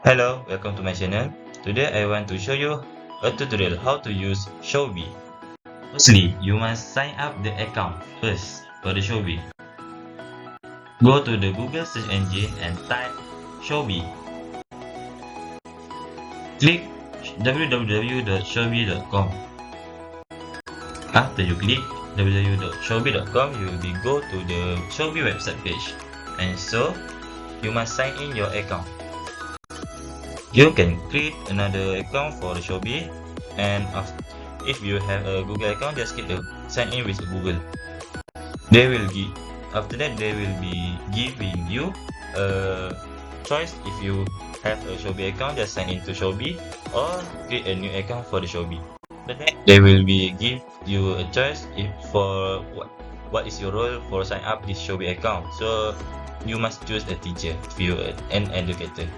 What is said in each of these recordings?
Hello, welcome to my channel. Today I want to show you a tutorial how to use Showbie. Firstly, you must sign up the account first for the Showbie. Go to the Google search engine and type Showbie. Click www.showbie.com. After you click www.showbie.com, you will go to the Showbie website page, and so you must sign in your account. You can create another account for the Showbie, and if you have a Google account, just click the sign in with Google. After that they will be giving you a choice. If you have a Showbie account, just sign into Showbie or create a new account for the Showbie. After that, they will be give you a choice for what is your role for sign up this Showbie account. So you must choose a teacher if you are an educator.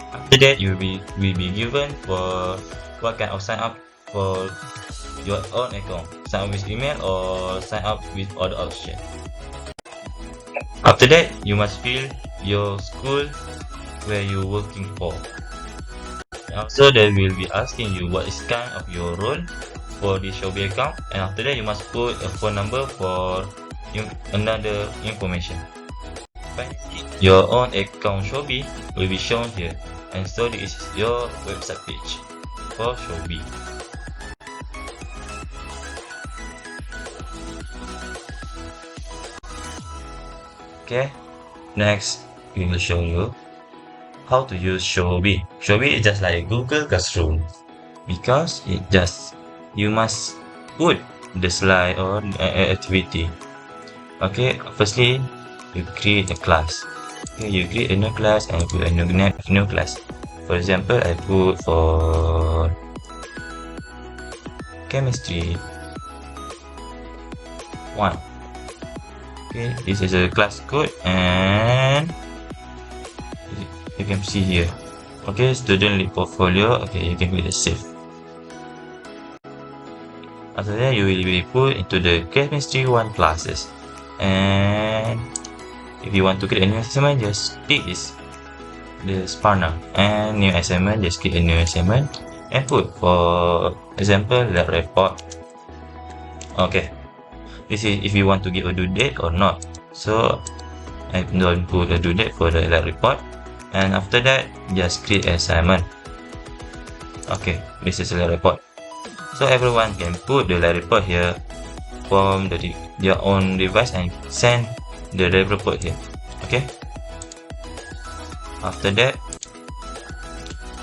After that, you will be given for what kind of sign up for your own account. Sign up with email or sign up with other option. After that, you must fill your school where you're working for. Also, they will be asking you what is kind of your role for the Showbie account, and after that you must put a phone number for another information. Finally, your own account Showbie will be shown here, and so this is your website page for Showbie. Okay, next we will show you how to use Showbie. Showbie is just like Google Classroom because you must put the slide or activity. Okay, firstly you create a class. Okay, you create a new class and put a new class. For example, I put for chemistry 1. Okay, this is a class code, and you can see here. Okay, student lead portfolio. Okay, you can click the save. After that, you will be put into the chemistry 1 classes, and if you want to create a new assignment, just click the spanner, and new assignment, just click a new assignment and put, for example, lab report. Okay, this is if you want to give a due date or not. So I don't put a due date for the lab report, and after that just create an assignment. Okay, this is a lab report, so everyone can put the lab report here from their own device and send the lab report here. Okay, after that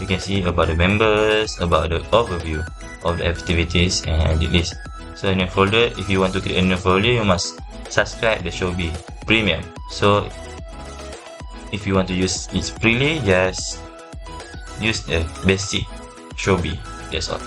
you can see about the members, about the overview of the activities and the list. So in your folder, if you want to create a new folder, you must subscribe the Showbie Premium. So if you want to use it freely, just use the basic Showbie. That's all.